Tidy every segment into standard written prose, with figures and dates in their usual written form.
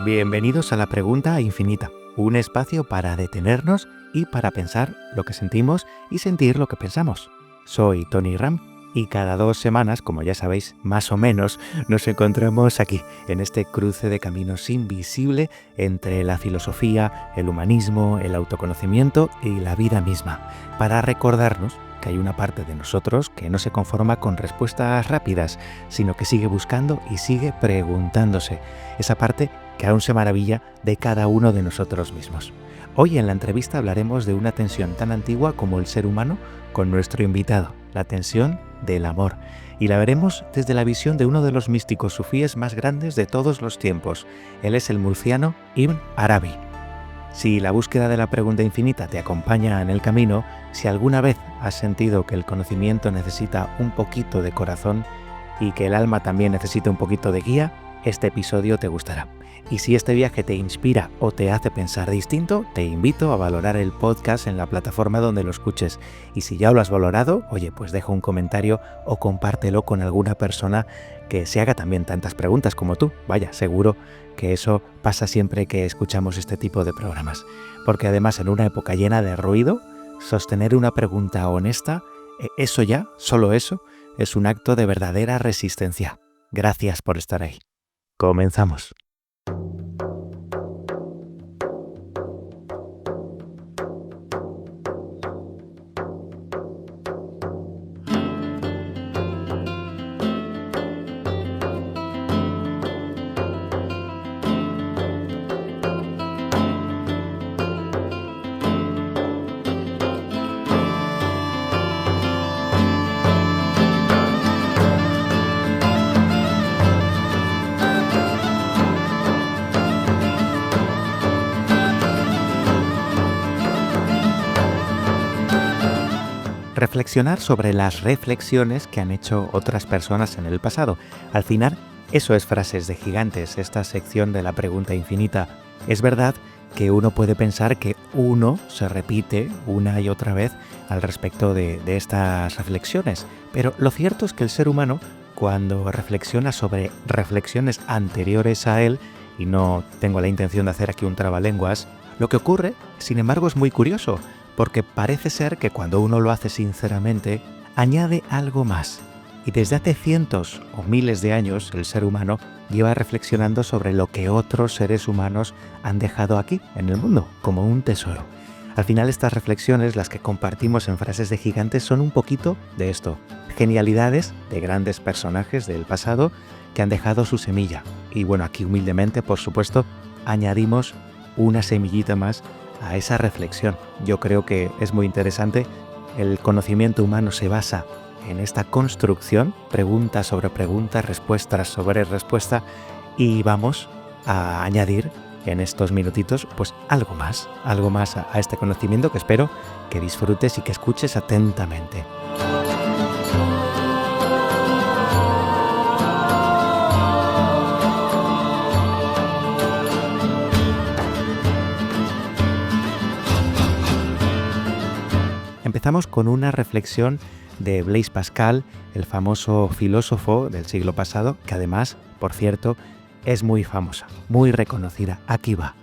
Bienvenidos a la Pregunta Infinita, un espacio para detenernos y para pensar lo que sentimos y sentir lo que pensamos. Soy Tony Ram y cada 2 semanas, como ya sabéis, más o menos, nos encontramos aquí, en este cruce de caminos invisible entre la filosofía, el humanismo, el autoconocimiento y la vida misma, para recordarnos que hay una parte de nosotros que no se conforma con respuestas rápidas, sino que sigue buscando y sigue preguntándose. Esa parte que aún se maravilla de cada uno de nosotros mismos. Hoy en la entrevista hablaremos de una tensión tan antigua como el ser humano con nuestro invitado, la tensión del amor. Y la veremos desde la visión de uno de los místicos sufíes más grandes de todos los tiempos. Él es el murciano Ibn Arabi. Si la búsqueda de la pregunta infinita te acompaña en el camino, si alguna vez has sentido que el conocimiento necesita un poquito de corazón y que el alma también necesita un poquito de guía, este episodio te gustará. Y si este viaje te inspira o te hace pensar distinto, te invito a valorar el podcast en la plataforma donde lo escuches. Y si ya lo has valorado, oye, pues deja un comentario o compártelo con alguna persona que se haga también tantas preguntas como tú. Vaya, seguro que eso pasa siempre que escuchamos este tipo de programas. Porque además en una época llena de ruido, sostener una pregunta honesta, eso ya, solo eso, es un acto de verdadera resistencia. Gracias por estar ahí. Comenzamos. Reflexionar sobre las reflexiones que han hecho otras personas en el pasado. Al final, eso es Frases de Gigantes, esta sección de la pregunta infinita. Es verdad que uno puede pensar que uno se repite una y otra vez al respecto de estas reflexiones, pero lo cierto es que el ser humano, cuando reflexiona sobre reflexiones anteriores a él, y no tengo la intención de hacer aquí un trabalenguas, lo que ocurre, sin embargo, es muy curioso, porque parece ser que cuando uno lo hace sinceramente, añade algo más. Y desde hace cientos o miles de años, el ser humano lleva reflexionando sobre lo que otros seres humanos han dejado aquí, en el mundo, como un tesoro. Al final, estas reflexiones, las que compartimos en Frases de Gigantes, son un poquito de esto. Genialidades de grandes personajes del pasado que han dejado su semilla. Y bueno, aquí humildemente, por supuesto, añadimos una semillita más a esa reflexión. Yo creo que es muy interesante. El conocimiento humano se basa en esta construcción, pregunta sobre pregunta, respuesta sobre respuesta, y vamos a añadir en estos minutitos pues algo más a este conocimiento que espero que disfrutes y que escuches atentamente. Empezamos con una reflexión de Blaise Pascal, el famoso filósofo del siglo pasado, que además, por cierto, es muy famosa, muy reconocida. Aquí va.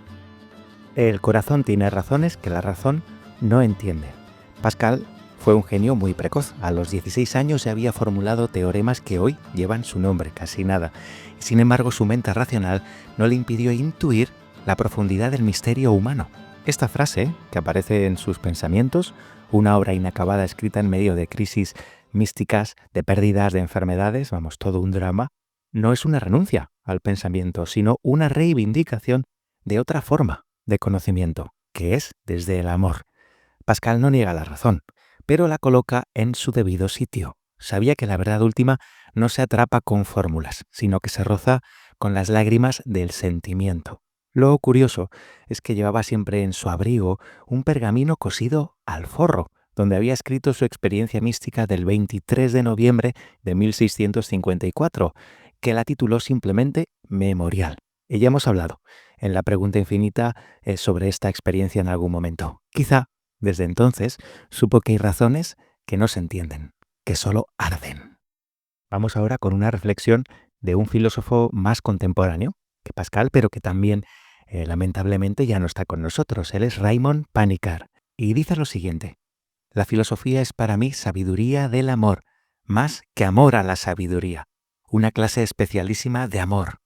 El corazón tiene razones que la razón no entiende. Pascal fue un genio muy precoz. A los 16 años ya había formulado teoremas que hoy llevan su nombre, casi nada. Sin embargo, su mente racional no le impidió intuir la profundidad del misterio humano. Esta frase, que aparece en sus pensamientos, una obra inacabada escrita en medio de crisis místicas, de pérdidas, de enfermedades, vamos, todo un drama, no es una renuncia al pensamiento, sino una reivindicación de otra forma de conocimiento, que es desde el amor. Pascal no niega la razón, pero la coloca en su debido sitio. Sabía que la verdad última no se atrapa con fórmulas, sino que se roza con las lágrimas del sentimiento. Lo curioso es que llevaba siempre en su abrigo un pergamino cosido al forro, donde había escrito su experiencia mística del 23 de noviembre de 1654, que la tituló simplemente Memorial. Y ya hemos hablado en la pregunta infinita sobre esta experiencia en algún momento. Quizá, desde entonces, supo que hay razones que no se entienden, que solo arden. Vamos ahora con una reflexión de un filósofo más contemporáneo, que Pascal, pero que también lamentablemente ya no está con nosotros. Él es Raymond Panikkar y dice lo siguiente: la filosofía es para mí sabiduría del amor, más que amor a la sabiduría, una clase especialísima de amor.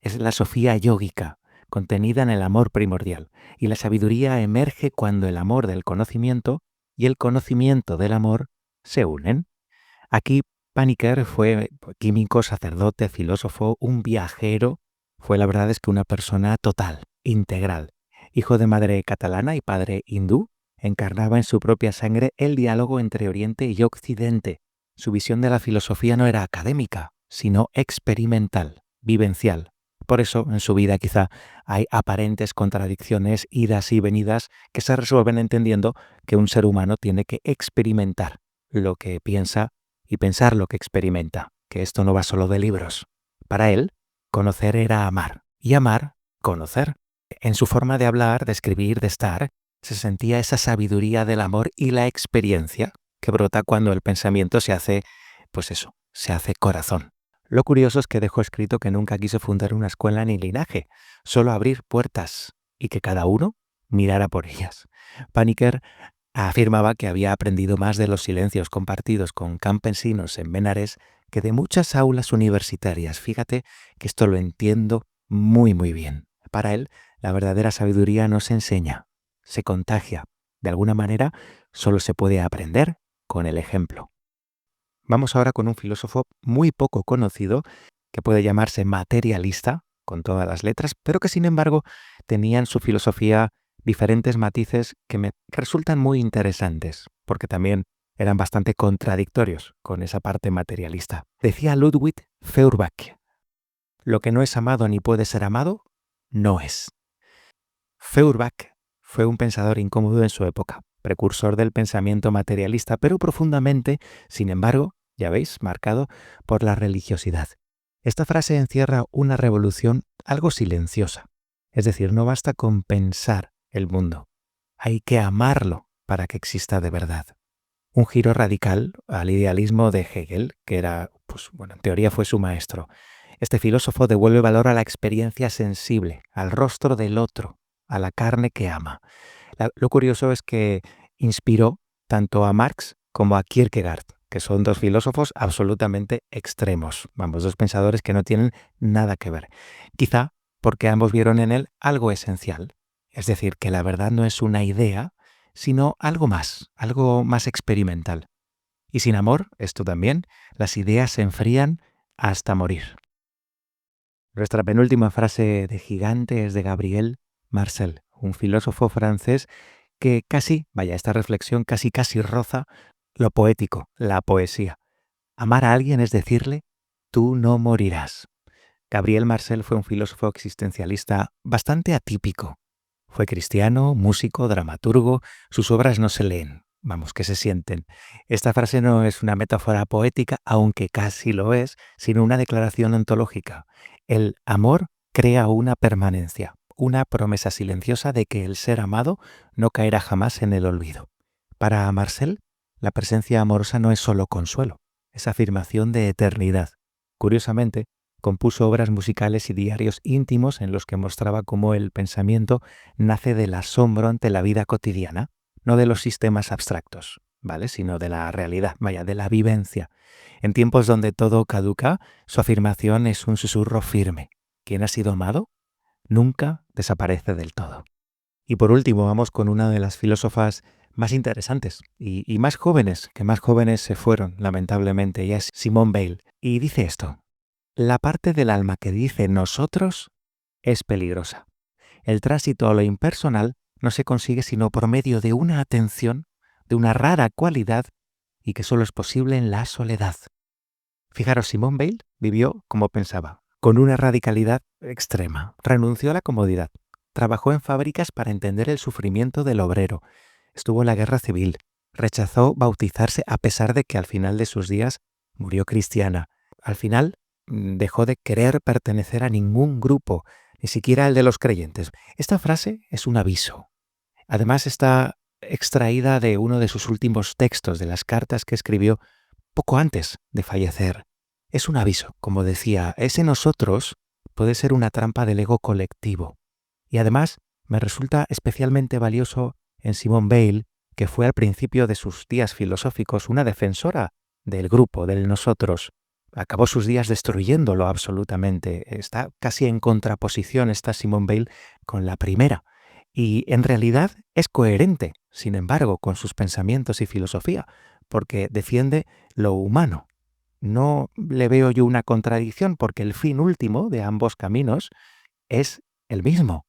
Es la sofía yógica, contenida en el amor primordial, y la sabiduría emerge cuando el amor del conocimiento y el conocimiento del amor se unen. Aquí Panikkar fue químico, sacerdote, filósofo, un viajero. Fue, la verdad es que, una persona total, integral. Hijo de madre catalana y padre hindú, encarnaba en su propia sangre el diálogo entre Oriente y Occidente. Su visión de la filosofía no era académica, sino experimental, vivencial. Por eso, en su vida quizá hay aparentes contradicciones, idas y venidas, que se resuelven entendiendo que un ser humano tiene que experimentar lo que piensa y pensar lo que experimenta, que esto no va solo de libros. Para él, conocer era amar, y amar, conocer. En su forma de hablar, de escribir, de estar, se sentía esa sabiduría del amor y la experiencia que brota cuando el pensamiento se hace, pues eso, se hace corazón. Lo curioso es que dejó escrito que nunca quiso fundar una escuela ni linaje, solo abrir puertas y que cada uno mirara por ellas. Panikkar afirmaba que había aprendido más de los silencios compartidos con campesinos en Benares que de muchas aulas universitarias. Fíjate que esto lo entiendo muy bien. Para él, la verdadera sabiduría no se enseña, se contagia. De alguna manera, solo se puede aprender con el ejemplo. Vamos ahora con un filósofo muy poco conocido, que puede llamarse materialista, con todas las letras, pero que sin embargo tenía en su filosofía diferentes matices que me resultan muy interesantes, porque también eran bastante contradictorios con esa parte materialista. Decía Ludwig Feuerbach: lo que no es amado ni puede ser amado, no es. Feuerbach fue un pensador incómodo en su época, precursor del pensamiento materialista, pero profundamente, sin embargo, ya veis, marcado por la religiosidad. Esta frase encierra una revolución algo silenciosa. Es decir, no basta con pensar el mundo, hay que amarlo para que exista de verdad. Un giro radical al idealismo de Hegel, que era, en teoría fue su maestro. Este filósofo devuelve valor a la experiencia sensible, al rostro del otro, a la carne que ama. Lo curioso es que inspiró tanto a Marx como a Kierkegaard, que son dos filósofos absolutamente extremos. Dos pensadores que no tienen nada que ver. Quizá porque ambos vieron en él algo esencial. Es decir, que la verdad no es una idea, sino algo más experimental. Y sin amor, esto también, las ideas se enfrían hasta morir. Nuestra penúltima frase de gigante es de Gabriel Marcel, un filósofo francés que esta reflexión casi roza lo poético, la poesía. Amar a alguien es decirle: tú no morirás. Gabriel Marcel fue un filósofo existencialista bastante atípico. Fue cristiano, músico, dramaturgo. Sus obras no se leen, que se sienten. Esta frase no es una metáfora poética, aunque casi lo es, sino una declaración ontológica. El amor crea una permanencia, una promesa silenciosa de que el ser amado no caerá jamás en el olvido. Para Marcel, la presencia amorosa no es solo consuelo, es afirmación de eternidad. Curiosamente, compuso obras musicales y diarios íntimos en los que mostraba cómo el pensamiento nace del asombro ante la vida cotidiana, no de los sistemas abstractos, sino de la realidad, de la vivencia. En tiempos donde todo caduca, su afirmación es un susurro firme. Quien ha sido amado nunca desaparece del todo. Y por último, vamos con una de las filósofas más interesantes y más jóvenes, que más jóvenes se fueron, lamentablemente. Ella es Simone Weil. Y dice esto: la parte del alma que dice nosotros es peligrosa. El tránsito a lo impersonal no se consigue sino por medio de una atención, de una rara cualidad, y que solo es posible en la soledad. Fijaros, Simone Weil vivió como pensaba, con una radicalidad extrema. Renunció a la comodidad. Trabajó en fábricas para entender el sufrimiento del obrero. Estuvo en la guerra civil. Rechazó bautizarse a pesar de que al final de sus días murió cristiana. Al final dejó de querer pertenecer a ningún grupo, ni siquiera el de los creyentes. Esta frase es un aviso. Además está extraída de uno de sus últimos textos, de las cartas que escribió poco antes de fallecer. Es un aviso, como decía, ese nosotros puede ser una trampa del ego colectivo. Y además me resulta especialmente valioso en Simone Weil, que fue al principio de sus días filosóficos una defensora del grupo, del nosotros. Acabó sus días destruyéndolo absolutamente. Está casi en contraposición esta Simone Weil con la primera. Y en realidad es coherente, sin embargo, con sus pensamientos y filosofía, porque defiende lo humano. No le veo yo una contradicción porque el fin último de ambos caminos es el mismo.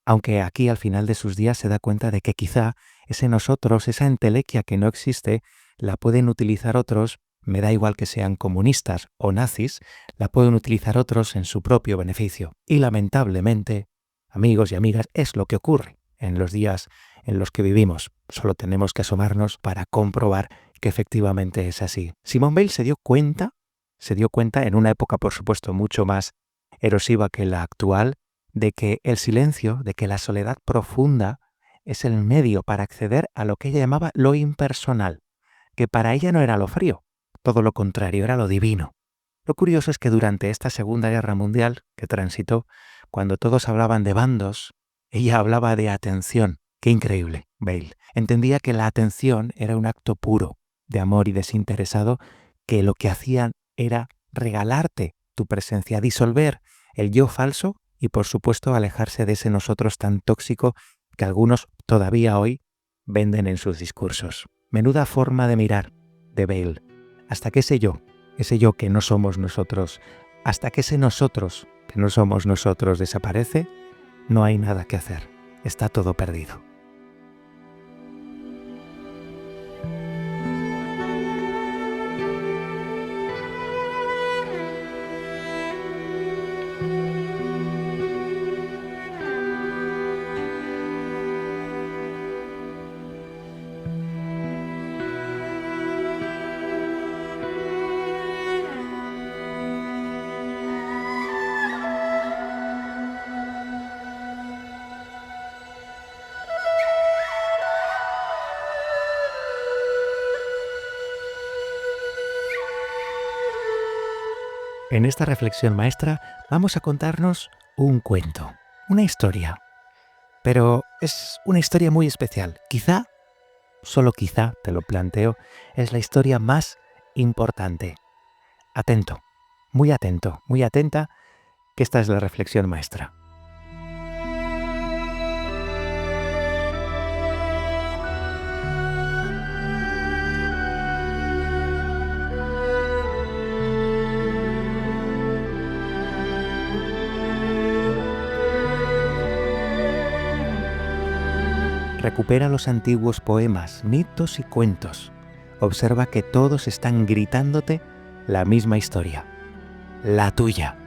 Aunque aquí al final de sus días se da cuenta de que quizá ese nosotros, esa entelequia que no existe, la pueden utilizar otros, me da igual que sean comunistas o nazis, la pueden utilizar otros en su propio beneficio. Y lamentablemente, amigos y amigas, es lo que ocurre en los días en los que vivimos. Solo tenemos que asomarnos para comprobar que efectivamente es así. Simone Weil se dio cuenta en una época, por supuesto, mucho más erosiva que la actual, de que el silencio, de que la soledad profunda es el medio para acceder a lo que ella llamaba lo impersonal, que para ella no era lo frío, todo lo contrario, era lo divino. Lo curioso es que durante esta Segunda Guerra Mundial que transitó, cuando todos hablaban de bandos, ella hablaba de atención. Qué increíble, Bale. Entendía que la atención era un acto puro de amor y desinteresado, que lo que hacían era regalarte tu presencia, disolver el yo falso y, por supuesto, alejarse de ese nosotros tan tóxico que algunos todavía hoy venden en sus discursos. Menuda forma de mirar de Bale. Hasta que ese yo que no somos nosotros, hasta que ese nosotros que no somos nosotros desaparece, no hay nada que hacer. Está todo perdido. En esta reflexión maestra vamos a contarnos un cuento, una historia. Pero es una historia muy especial. Quizá, solo quizá, te lo planteo, es la historia más importante. Atento, muy atenta, que esta es la reflexión maestra. Recupera los antiguos poemas, mitos y cuentos. Observa que todos están gritándote la misma historia, la tuya.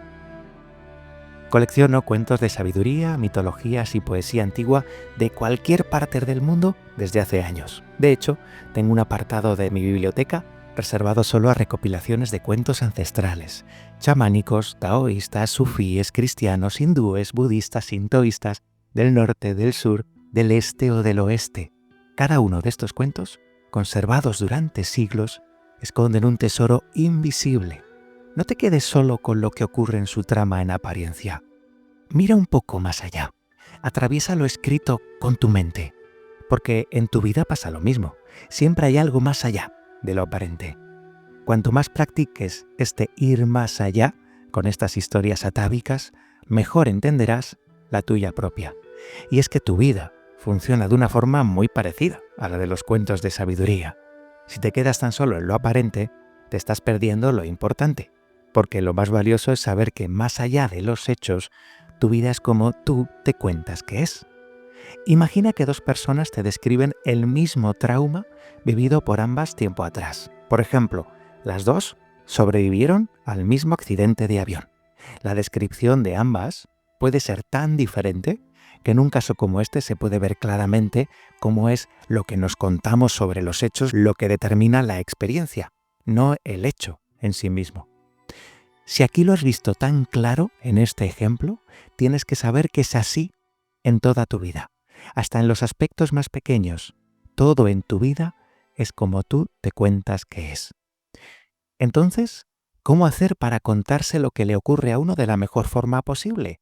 Colecciono cuentos de sabiduría, mitologías y poesía antigua de cualquier parte del mundo desde hace años. De hecho, tengo un apartado de mi biblioteca reservado solo a recopilaciones de cuentos ancestrales, chamánicos, taoístas, sufíes, cristianos, hindúes, budistas, sintoístas, del norte, del sur, del este o del oeste. Cada uno de estos cuentos, conservados durante siglos, esconden un tesoro invisible. No te quedes solo con lo que ocurre en su trama en apariencia. Mira un poco más allá. Atraviesa lo escrito con tu mente, porque en tu vida pasa lo mismo. Siempre hay algo más allá de lo aparente. Cuanto más practiques este ir más allá con estas historias atávicas, mejor entenderás la tuya propia. Y es que tu vida funciona de una forma muy parecida a la de los cuentos de sabiduría. Si te quedas tan solo en lo aparente, te estás perdiendo lo importante, porque lo más valioso es saber que más allá de los hechos, tu vida es como tú te cuentas que es. Imagina que dos personas te describen el mismo trauma vivido por ambas tiempo atrás. Por ejemplo, las dos sobrevivieron al mismo accidente de avión. La descripción de ambas puede ser tan diferente que en un caso como este se puede ver claramente cómo es lo que nos contamos sobre los hechos lo que determina la experiencia, no el hecho en sí mismo. Si aquí lo has visto tan claro en este ejemplo, tienes que saber que es así en toda tu vida, hasta en los aspectos más pequeños. Todo en tu vida es como tú te cuentas que es. Entonces, ¿Cómo hacer para contarse lo que le ocurre a uno de la mejor forma posible?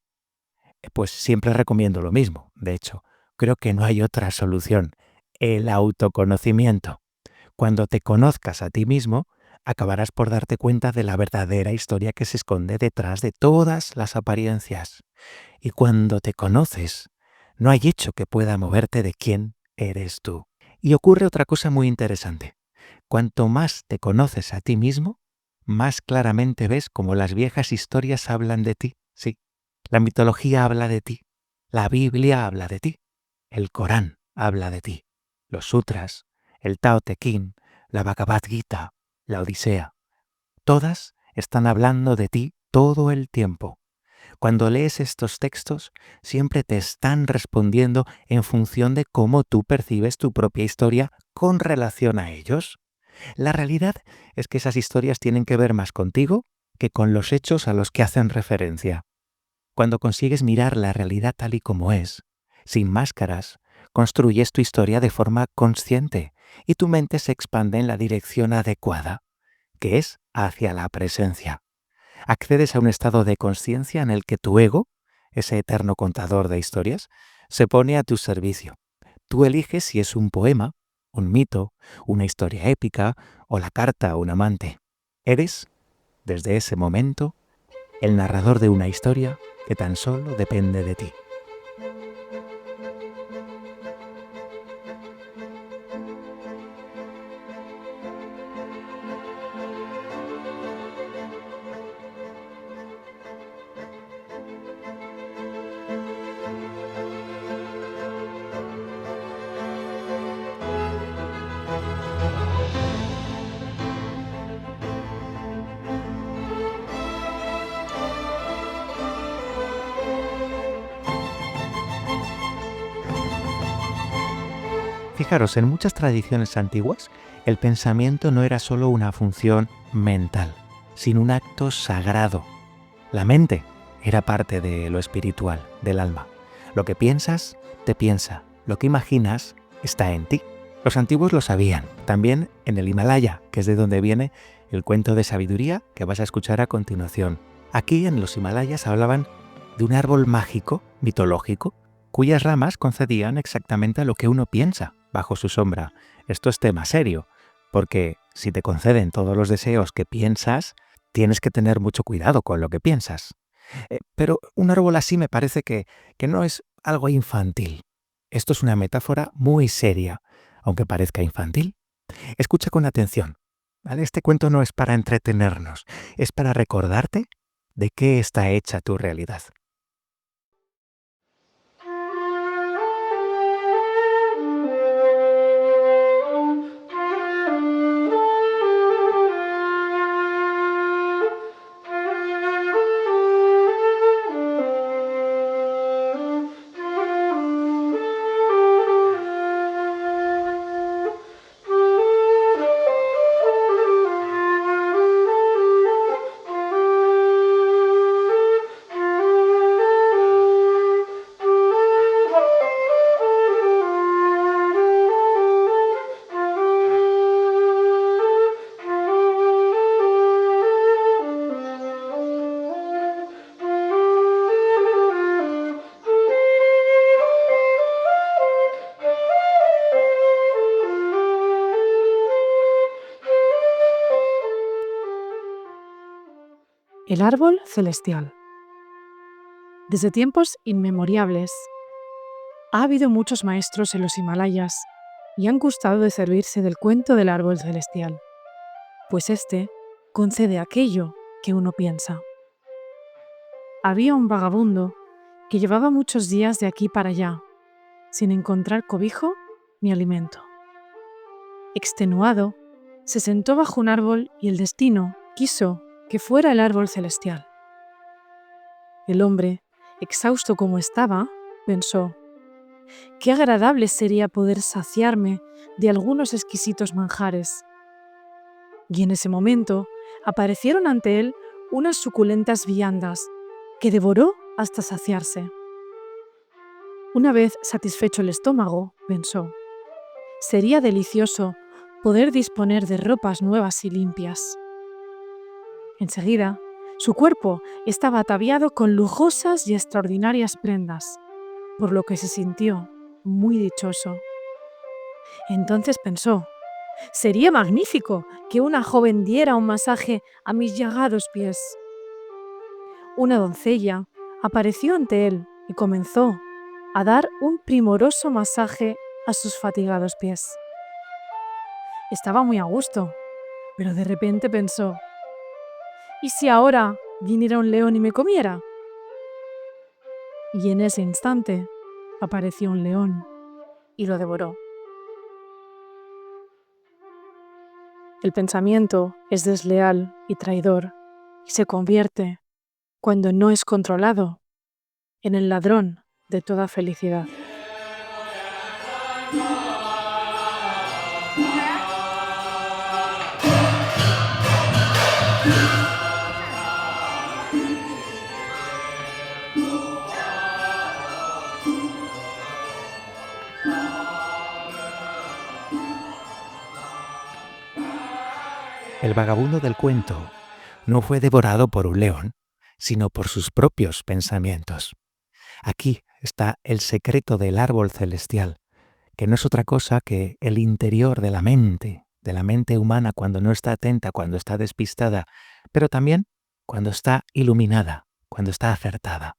Pues siempre recomiendo lo mismo. De hecho, creo que no hay otra solución. El autoconocimiento. Cuando te conozcas a ti mismo, acabarás por darte cuenta de la verdadera historia que se esconde detrás de todas las apariencias. Y cuando te conoces, no hay hecho que pueda moverte de quién eres tú. Y ocurre otra cosa muy interesante. Cuanto más te conoces a ti mismo, más claramente ves cómo las viejas historias hablan de ti. Sí, la mitología habla de ti, la Biblia habla de ti, el Corán habla de ti, los sutras, el Tao Te Ching, la Bhagavad Gita, la Odisea. Todas están hablando de ti todo el tiempo. Cuando lees estos textos, siempre te están respondiendo en función de cómo tú percibes tu propia historia con relación a ellos. La realidad es que esas historias tienen que ver más contigo que con los hechos a los que hacen referencia. Cuando consigues mirar la realidad tal y como es, sin máscaras, construyes tu historia de forma consciente y tu mente se expande en la dirección adecuada, que es hacia la presencia. Accedes a un estado de conciencia en el que tu ego, ese eterno contador de historias, se pone a tu servicio. Tú eliges si es un poema, un mito, una historia épica o la carta a un amante. Eres, desde ese momento, el narrador de una historia que tan solo depende de ti. Fijaros, en muchas tradiciones antiguas, el pensamiento no era solo una función mental, sino un acto sagrado. La mente era parte de lo espiritual, del alma. Lo que piensas, te piensa. Lo que imaginas, está en ti. Los antiguos lo sabían. También en el Himalaya, que es de donde viene el cuento de sabiduría que vas a escuchar a continuación. Aquí en los Himalayas hablaban de un árbol mágico, mitológico, cuyas ramas concedían exactamente lo que uno piensa bajo su sombra. Esto es tema serio, porque si te conceden todos los deseos que piensas, tienes que tener mucho cuidado con lo que piensas. Pero un árbol así me parece que no es algo infantil. Esto es una metáfora muy seria, aunque parezca infantil. Escucha con atención, ¿vale? Este cuento no es para entretenernos, es para recordarte de qué está hecha tu realidad. El árbol celestial. Desde tiempos inmemoriales, ha habido muchos maestros en los Himalayas y han gustado de servirse del cuento del árbol celestial, pues este concede aquello que uno piensa. Había un vagabundo que llevaba muchos días de aquí para allá, sin encontrar cobijo ni alimento. Extenuado, se sentó bajo un árbol y el destino quiso que fuera el árbol celestial. El hombre, exhausto como estaba, pensó: qué agradable sería poder saciarme de algunos exquisitos manjares. Y en ese momento aparecieron ante él unas suculentas viandas que devoró hasta saciarse. Una vez satisfecho el estómago, pensó, sería delicioso poder disponer de ropas nuevas y limpias. Enseguida, su cuerpo estaba ataviado con lujosas y extraordinarias prendas, por lo que se sintió muy dichoso. Entonces pensó, sería magnífico que una joven diera un masaje a mis llagados pies. Una doncella apareció ante él y comenzó a dar un primoroso masaje a sus fatigados pies. Estaba muy a gusto, pero de repente pensó, ¿y si ahora viniera un león y me comiera? Y en ese instante apareció un león y lo devoró. El pensamiento es desleal y traidor y se convierte, cuando no es controlado, en el ladrón de toda felicidad. El vagabundo del cuento no fue devorado por un león, sino por sus propios pensamientos. Aquí está el secreto del árbol celestial, que no es otra cosa que el interior de la mente humana cuando no está atenta, cuando está despistada, pero también cuando está iluminada, cuando está acertada,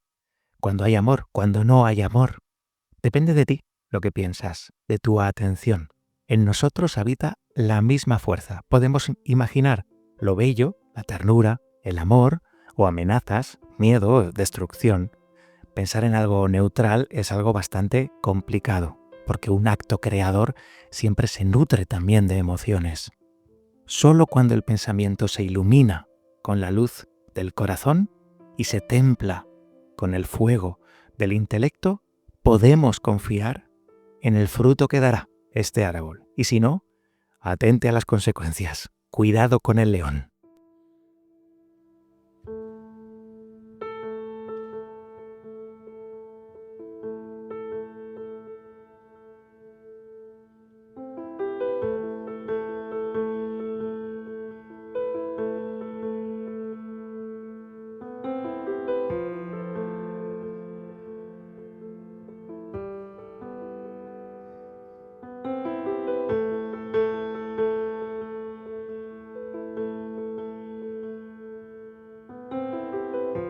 cuando hay amor, cuando no hay amor. Depende de ti lo que piensas, de tu atención. En nosotros habita la misma fuerza. Podemos imaginar lo bello, la ternura, el amor o amenazas, miedo, destrucción. Pensar en algo neutral es algo bastante complicado, porque un acto creador siempre se nutre también de emociones. Solo cuando el pensamiento se ilumina con la luz del corazón y se templa con el fuego del intelecto, podemos confiar en el fruto que dará este árbol. Y si no, atente a las consecuencias. Cuidado con el león.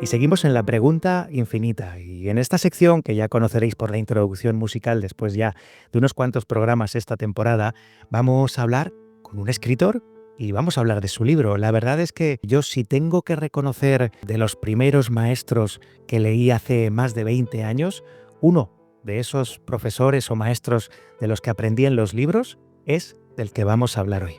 Y seguimos en la pregunta infinita. Y en esta sección, que ya conoceréis por la introducción musical después ya de unos cuantos programas esta temporada, vamos a hablar con un escritor y vamos a hablar de su libro. La verdad es que yo, si tengo que reconocer de los primeros maestros que leí hace más de 20 años, uno de esos profesores o maestros de los que aprendí en los libros es del que vamos a hablar hoy.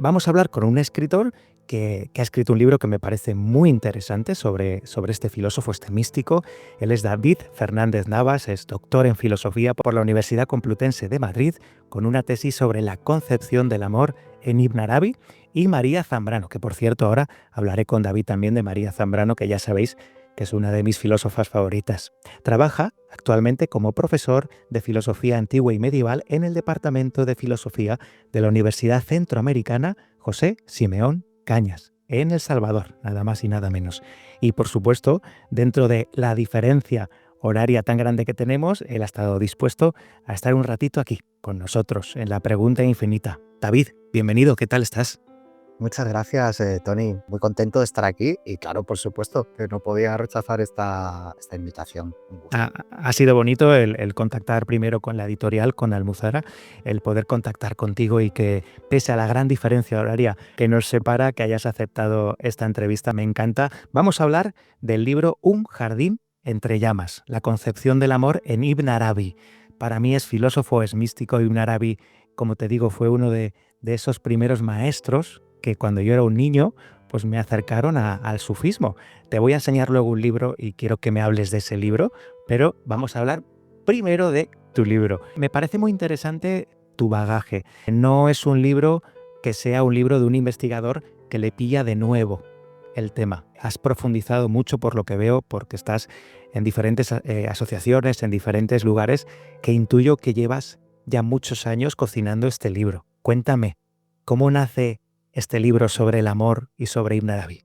Vamos a hablar con un escritor que ha escrito un libro que me parece muy interesante sobre este filósofo, este místico. Él es David Fernández Navas, es doctor en filosofía por la Universidad Complutense de Madrid, con una tesis sobre la concepción del amor en Ibn Arabi, y María Zambrano, que por cierto ahora hablaré con David también de María Zambrano, que ya sabéis que es una de mis filósofas favoritas. Trabaja actualmente como profesor de filosofía antigua y medieval en el Departamento de Filosofía de la Universidad Centroamericana José Simeón Cañas, en El Salvador, nada más y nada menos. Y por supuesto, dentro de la diferencia horaria tan grande que tenemos, él ha estado dispuesto a estar un ratito aquí con nosotros en la pregunta infinita. David, bienvenido, ¿qué tal estás? Muchas gracias, Tony. Muy contento de estar aquí y claro, por supuesto, que no podía rechazar esta invitación. Un gusto. Ha sido bonito el contactar primero con la editorial, con Almuzara, el poder contactar contigo y que, pese a la gran diferencia horaria que nos separa, que hayas aceptado esta entrevista. Me encanta. Vamos a hablar del libro Un jardín entre llamas, la concepción del amor en Ibn Arabi. Para mí es filósofo, es místico. Ibn Arabi, como te digo, fue uno de esos primeros maestros que cuando yo era un niño pues me acercaron al sufismo. Te voy a enseñar luego un libro y quiero que me hables de ese libro, pero vamos a hablar primero de tu libro. Me parece muy interesante tu bagaje. No es un libro que sea un libro de un investigador que le pilla de nuevo el tema. Has profundizado mucho, por lo que veo, porque estás en diferentes asociaciones, en diferentes lugares, que intuyo que llevas ya muchos años cocinando este libro. Cuéntame, ¿cómo nace este libro sobre el amor y sobre Ibn Arabi?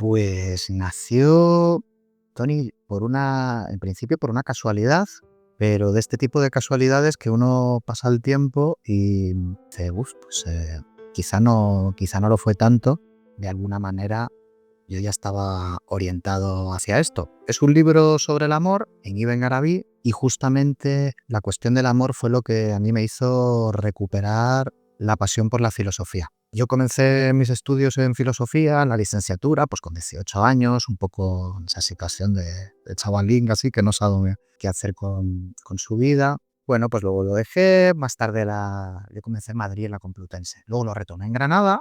Pues nació, Tony, en principio por una casualidad, pero de este tipo de casualidades que uno pasa el tiempo y dice, "Uf, pues quizá no lo fue tanto". De alguna manera yo ya estaba orientado hacia esto. Es un libro sobre el amor en Ibn Arabi y justamente la cuestión del amor fue lo que a mí me hizo recuperar la pasión por la filosofía. Yo comencé mis estudios en filosofía, en la licenciatura, pues con 18 años, un poco en esa situación de chavalín, así que no sabe qué hacer con su vida. Bueno, pues luego lo dejé, más tarde yo comencé en Madrid, en la Complutense. Luego lo retomé en Granada,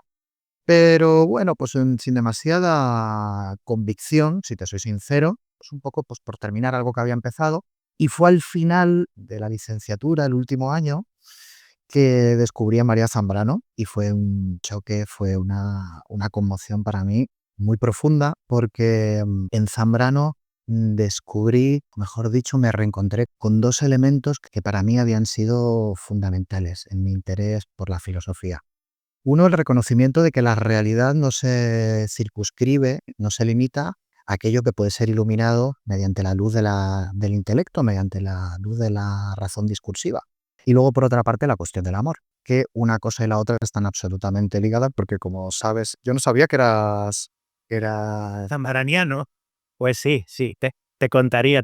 pero bueno, pues sin demasiada convicción, si te soy sincero, pues un poco pues por terminar algo que había empezado. Y fue al final de la licenciatura, el último año, que descubrí a María Zambrano y fue un choque, fue una conmoción para mí muy profunda porque en Zambrano descubrí, mejor dicho, me reencontré con dos elementos que para mí habían sido fundamentales en mi interés por la filosofía. Uno, el reconocimiento de que la realidad no se circunscribe, no se limita a aquello que puede ser iluminado mediante la luz del intelecto, mediante la luz de la razón discursiva. Y luego, por otra parte, la cuestión del amor, que una cosa y la otra están absolutamente ligadas, porque como sabes, yo no sabía que eras Zambraniano. Pues sí, sí, te contaría,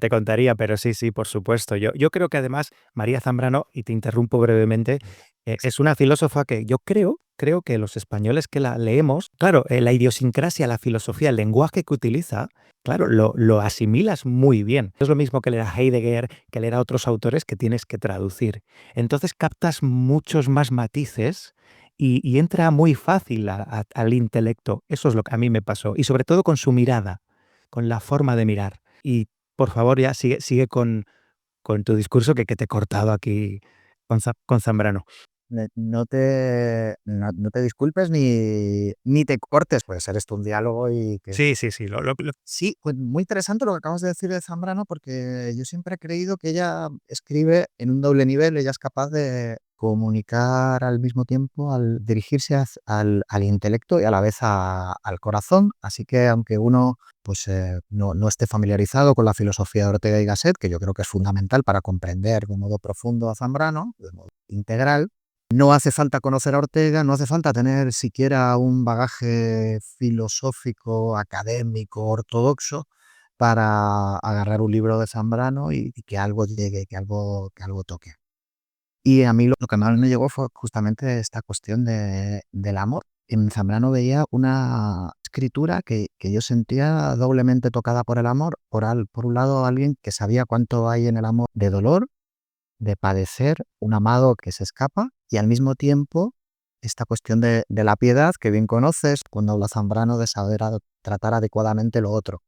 pero sí, sí, por supuesto. Yo creo que además María Zambrano, y te interrumpo brevemente, es una filósofa que yo creo que los españoles que la leemos, claro, la idiosincrasia, la filosofía, el lenguaje que utiliza, claro, lo asimilas muy bien. Es lo mismo que leer a Heidegger, que leer a otros autores que tienes que traducir. Entonces captas muchos más matices y entra muy fácil al intelecto. Eso es lo que a mí me pasó. Y sobre todo con su mirada, con la forma de mirar. Y por favor, ya sigue con tu discurso que te he cortado aquí con Zambrano. no te disculpes ni te cortes, puede ser esto un diálogo y que... Sí, sí, sí. Sí, pues muy interesante lo que acabas de decir de Zambrano, porque yo siempre he creído que ella escribe en un doble nivel, ella es capaz de comunicar al mismo tiempo, al dirigirse al intelecto y a la vez al corazón, así que aunque uno pues, no esté familiarizado con la filosofía de Ortega y Gasset, que yo creo que es fundamental para comprender de modo profundo a Zambrano, de modo integral, no hace falta conocer a Ortega, no hace falta tener siquiera un bagaje filosófico, académico, ortodoxo para agarrar un libro de Zambrano y que algo llegue, que algo toque. Y a mí lo que más me llegó fue justamente esta cuestión del amor. En Zambrano veía una escritura que yo sentía doblemente tocada por el amor. Por un lado, alguien que sabía cuánto hay en el amor de dolor, de padecer, un amado que se escapa, y al mismo tiempo esta cuestión de la piedad que bien conoces cuando habla Zambrano de saber tratar adecuadamente lo otro.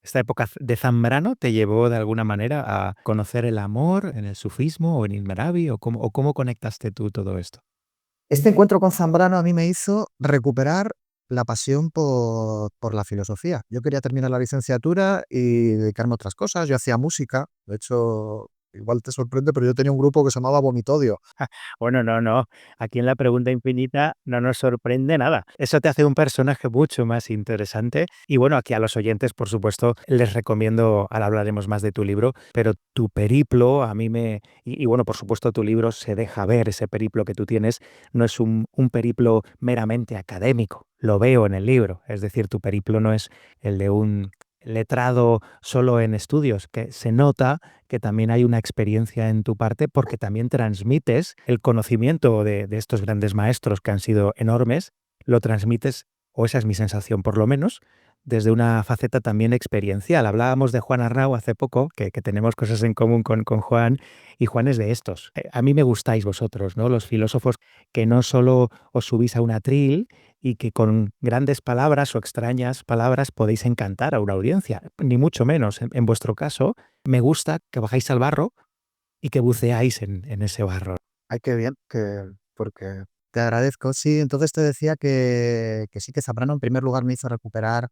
¿Esta época de Zambrano te llevó de alguna manera a conocer el amor en el sufismo o en Ibn Arabi o cómo conectaste tú todo esto? Este encuentro con Zambrano a mí me hizo recuperar la pasión por la filosofía. Yo quería terminar la licenciatura y dedicarme a otras cosas. Yo hacía música, de hecho, igual te sorprende, pero yo tenía un grupo que se llamaba Vomitodio. Bueno, no, no. Aquí en la pregunta infinita no nos sorprende nada. Eso te hace un personaje mucho más interesante. Y bueno, aquí a los oyentes, por supuesto, les recomiendo, ahora hablaremos más de tu libro, pero tu periplo a mí me... Y bueno, por supuesto, tu libro se deja ver ese periplo que tú tienes. No es un periplo meramente académico. Lo veo en el libro. Es decir, tu periplo no es el de un letrado solo en estudios, que se nota que también hay una experiencia en tu parte porque también transmites el conocimiento de estos grandes maestros que han sido enormes, lo transmites, o esa es mi sensación por lo menos, desde una faceta también experiencial. Hablábamos de Juan Arnau hace poco, que tenemos cosas en común con Juan, y Juan es de estos. A mí me gustáis vosotros, ¿no? Los filósofos que no solo os subís a un atril y que con grandes palabras o extrañas palabras podéis encantar a una audiencia, ni mucho menos. En vuestro caso, me gusta que bajáis al barro y que buceáis en ese barro. Ay, qué bien, porque te agradezco. Sí, entonces te decía que sí, que Zambrano en primer lugar me hizo recuperar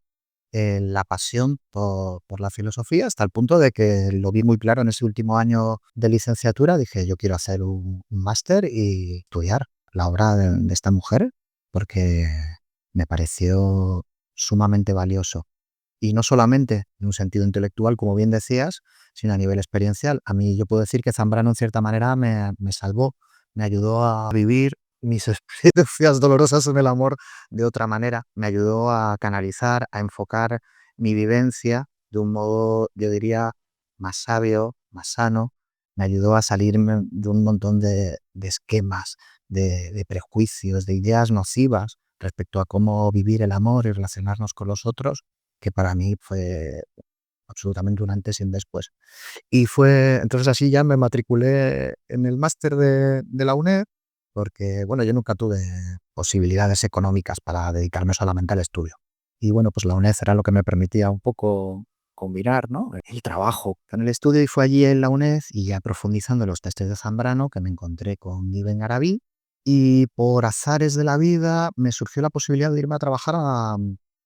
la pasión por la filosofía, hasta el punto de que lo vi muy claro en ese último año de licenciatura. Dije, yo quiero hacer un máster y estudiar la obra de esta mujer, porque me pareció sumamente valioso. y no solamente en un sentido intelectual, como bien decías, sino a nivel experiencial. A mí yo puedo decir que Zambrano en cierta manera me salvó, me ayudó a vivir mis experiencias dolorosas en el amor de otra manera, me ayudó a canalizar, a enfocar mi vivencia de un modo, yo diría, más sabio, más sano, me ayudó a salirme de un montón de esquemas, de prejuicios, de ideas nocivas respecto a cómo vivir el amor y relacionarnos con los otros, que para mí fue absolutamente un antes y un después. Y fue, entonces así ya me matriculé en el máster de la UNED, porque bueno, yo nunca tuve posibilidades económicas para dedicarme solamente al estudio. Y bueno, pues la UNED era lo que me permitía un poco combinar, ¿no? El trabajo con el estudio, y fue allí en la UNED y ya profundizando en los textos de Zambrano que me encontré con Ibn Arabi, y por azares de la vida me surgió la posibilidad de irme a trabajar a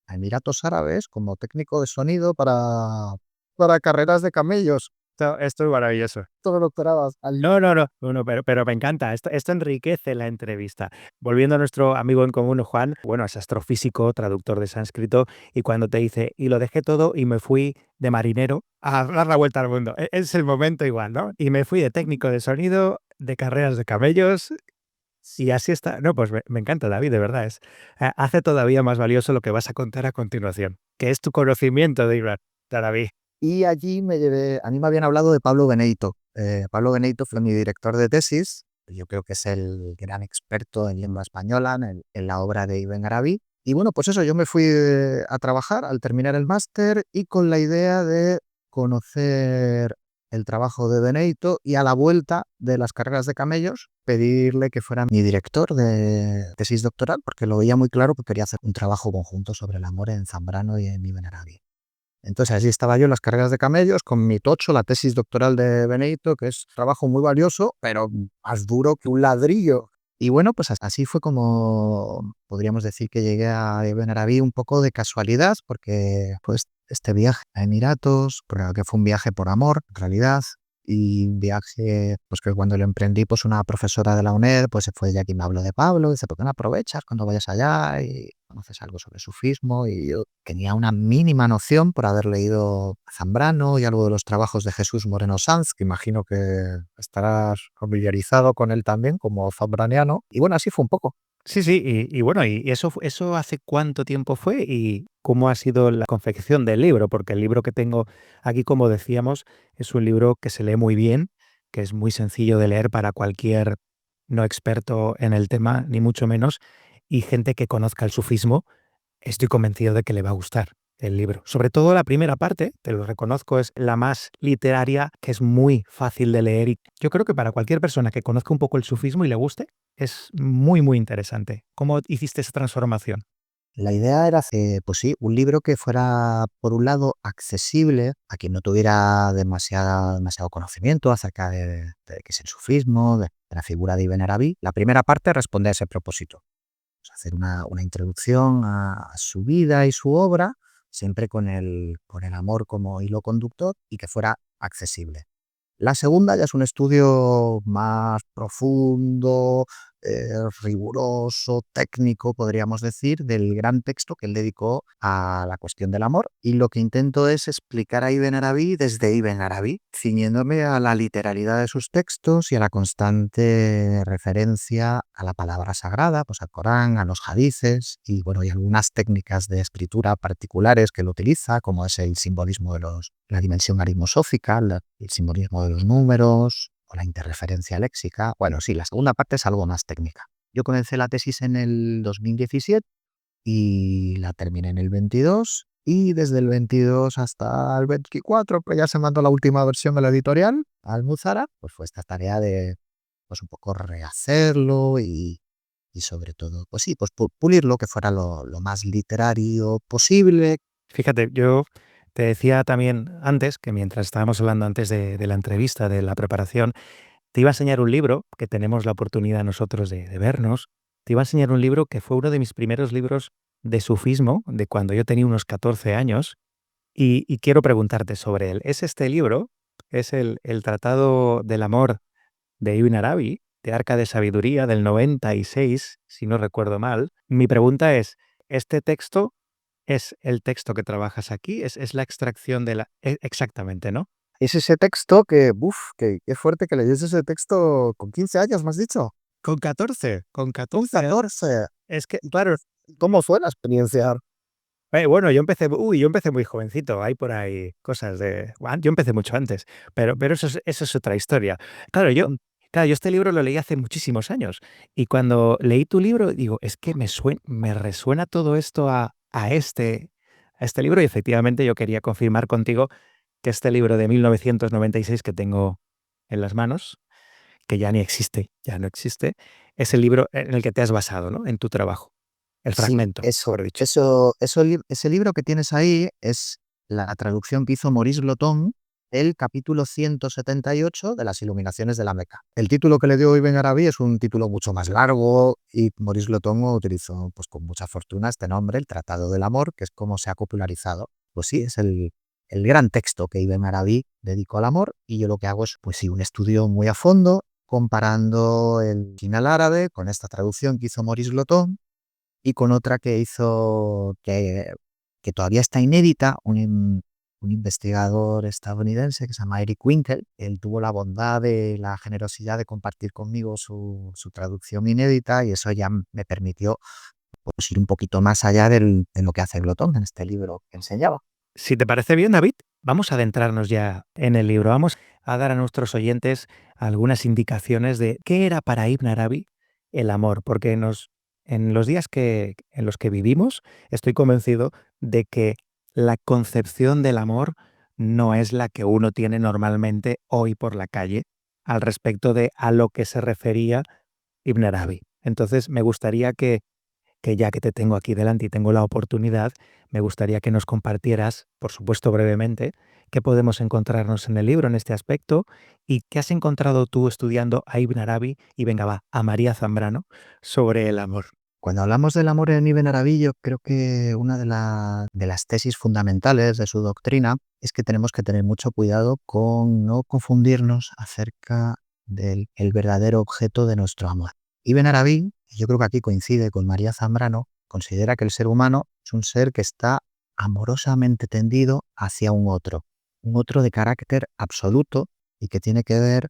Emiratos Árabes como técnico de sonido para carreras de camellos. Esto es maravilloso. Todo doctorado. No, no, no, no, pero me encanta. Esto enriquece la entrevista. Volviendo a nuestro amigo en común, Juan, bueno, es astrofísico, traductor de sánscrito, y cuando te dice, y lo dejé todo y me fui de marinero a dar la vuelta al mundo. Es el momento igual, ¿no? Y me fui de técnico de sonido, de carreras de camellos, y así está. No, pues me encanta, David, de verdad. Hace todavía más valioso lo que vas a contar a continuación, que es tu conocimiento de Ibn Arabi. Y allí a mí me habían hablado de Pablo Benedito. Pablo Benedito fue mi director de tesis, yo creo que es el gran experto en lengua española, en la obra de Ibn Arabi. Y bueno, pues eso, yo me fui a trabajar al terminar el máster y con la idea de conocer el trabajo de Benedito, y a la vuelta de las carreras de camellos pedirle que fuera mi director de tesis doctoral, porque lo veía muy claro que quería hacer un trabajo conjunto sobre el amor en Zambrano y en Ibn Arabi. Entonces allí estaba yo en las carreras de camellos con mi tocho, la tesis doctoral de Benedito, que es trabajo muy valioso, pero más duro que un ladrillo. Y bueno, pues así fue como podríamos decir que llegué a Ibn Arabi un poco de casualidad, porque pues este viaje a Emiratos, creo que fue un viaje por amor, en realidad, y un viaje pues que cuando lo emprendí, pues una profesora de la UNED pues se fue de aquí, me habló de Pablo, dice, ¿por qué no aprovechas cuando vayas allá y conoces algo sobre sufismo? Y yo tenía una mínima noción por haber leído a Zambrano y algo de los trabajos de Jesús Moreno Sanz, que imagino que estarás familiarizado con él también como zambraniano. Y bueno, así fue un poco. Sí, sí, y bueno, ¿y eso hace cuánto tiempo fue y cómo ha sido la confección del libro? Porque el libro que tengo aquí, como decíamos, es un libro que se lee muy bien, que es muy sencillo de leer para cualquier no experto en el tema, ni mucho menos, y gente que conozca el sufismo, estoy convencido de que le va a gustar el libro. Sobre todo la primera parte, te lo reconozco, es la más literaria, que es muy fácil de leer y yo creo que para cualquier persona que conozca un poco el sufismo y le guste, es muy, muy interesante. ¿Cómo hiciste esa transformación? La idea era hacer, pues sí, un libro que fuera, por un lado, accesible a quien no tuviera demasiado conocimiento acerca de qué es el sufismo, de la figura de Ibn Arabi. La primera parte responde a ese propósito, pues hacer una introducción a su vida y su obra, siempre con el amor como hilo conductor, y que fuera accesible. La segunda ya es un estudio más profundo, riguroso, técnico, podríamos decir, del gran texto que él dedicó a la cuestión del amor. Y lo que intento es explicar a Ibn Arabi desde Ibn Arabi, ciñéndome a la literalidad de sus textos y a la constante referencia a la palabra sagrada, pues al Corán, a los hadices y bueno, y algunas técnicas de escritura particulares que él utiliza, como es el simbolismo la dimensión aritmosófica, el simbolismo de los números o la interreferencia léxica. Bueno, sí, la segunda parte es algo más técnica. Yo comencé la tesis en el 2017 y la terminé en el 22, y desde el 22 hasta el 24, pues ya se mandó la última versión de la editorial, Almuzara, pues fue esta tarea de pues un poco rehacerlo y sobre todo, pues sí, pues pulirlo, que fuera lo más literario posible. Fíjate, yo te decía también antes, que mientras estábamos hablando antes de la entrevista, de la preparación, te iba a enseñar un libro, que tenemos la oportunidad nosotros de vernos, te iba a enseñar un libro que fue uno de mis primeros libros de sufismo, de cuando yo tenía unos 14 años, y quiero preguntarte sobre él. Es este libro, es el Tratado del Amor de Ibn Arabi, de Arca de Sabiduría, del 96, si no recuerdo mal. Mi pregunta es, ¿este texto es el texto que trabajas aquí, es la extracción de la... Exactamente, ¿no? Es ese texto que, qué fuerte que leyes ese texto con 15 años, ¿me has dicho? Con 14, con Con 14. 14. Es que, claro, ¿Cómo fue la experiencia? bueno, yo empecé muy jovencito, hay por ahí cosas de... Yo empecé mucho antes, pero eso es otra historia. Claro, Mm, yo este libro lo leí hace muchísimos años y cuando leí tu libro digo, es que me resuena todo esto a este libro y efectivamente yo quería confirmar contigo que este libro de 1996 que tengo en las manos, que ya ni existe, ya no existe, es el libro en el que te has basado, ¿no? En tu trabajo, el Sí, fragmento, mejor dicho. ese libro que tienes ahí es la traducción que hizo Maurice Loton del capítulo 178 de las Iluminaciones de la Meca. El título que le dio Ibn Arabi es un título mucho más largo y Maurice Loton utilizó pues, con mucha fortuna este nombre, el Tratado del Amor, que es como se ha popularizado. Pues sí, es el gran texto que Ibn Arabi dedicó al amor y yo lo que hago es pues sí, un estudio muy a fondo comparando el original árabe con esta traducción que hizo Maurice Loton y con otra que hizo, que todavía está inédita, un investigador estadounidense que se llama Eric Winkel. Él tuvo la bondad y la generosidad de compartir conmigo su traducción inédita y eso ya me permitió pues, ir un poquito más allá de lo que hace Glotón en este libro que enseñaba. Si te parece bien, David, vamos a adentrarnos ya en el libro. Vamos a dar a nuestros oyentes algunas indicaciones de qué era para Ibn Arabi el amor, porque en los días en los que vivimos, estoy convencido de que la concepción del amor no es la que uno tiene normalmente hoy por la calle al respecto de a lo que se refería Ibn Arabi. Entonces, me gustaría que ya que te tengo aquí delante y tengo la oportunidad, me gustaría que nos compartieras, por supuesto brevemente, qué podemos encontrarnos en el libro en este aspecto y qué has encontrado tú estudiando a Ibn Arabi y venga va, a María Zambrano sobre el amor. Cuando hablamos del amor en Ibn Arabi, yo creo que una de las tesis fundamentales de su doctrina es que tenemos que tener mucho cuidado con no confundirnos acerca del el verdadero objeto de nuestro amor. Ibn Arabi, y yo creo que aquí coincide con María Zambrano, considera que el ser humano es un ser que está amorosamente tendido hacia un otro de carácter absoluto y que tiene que ver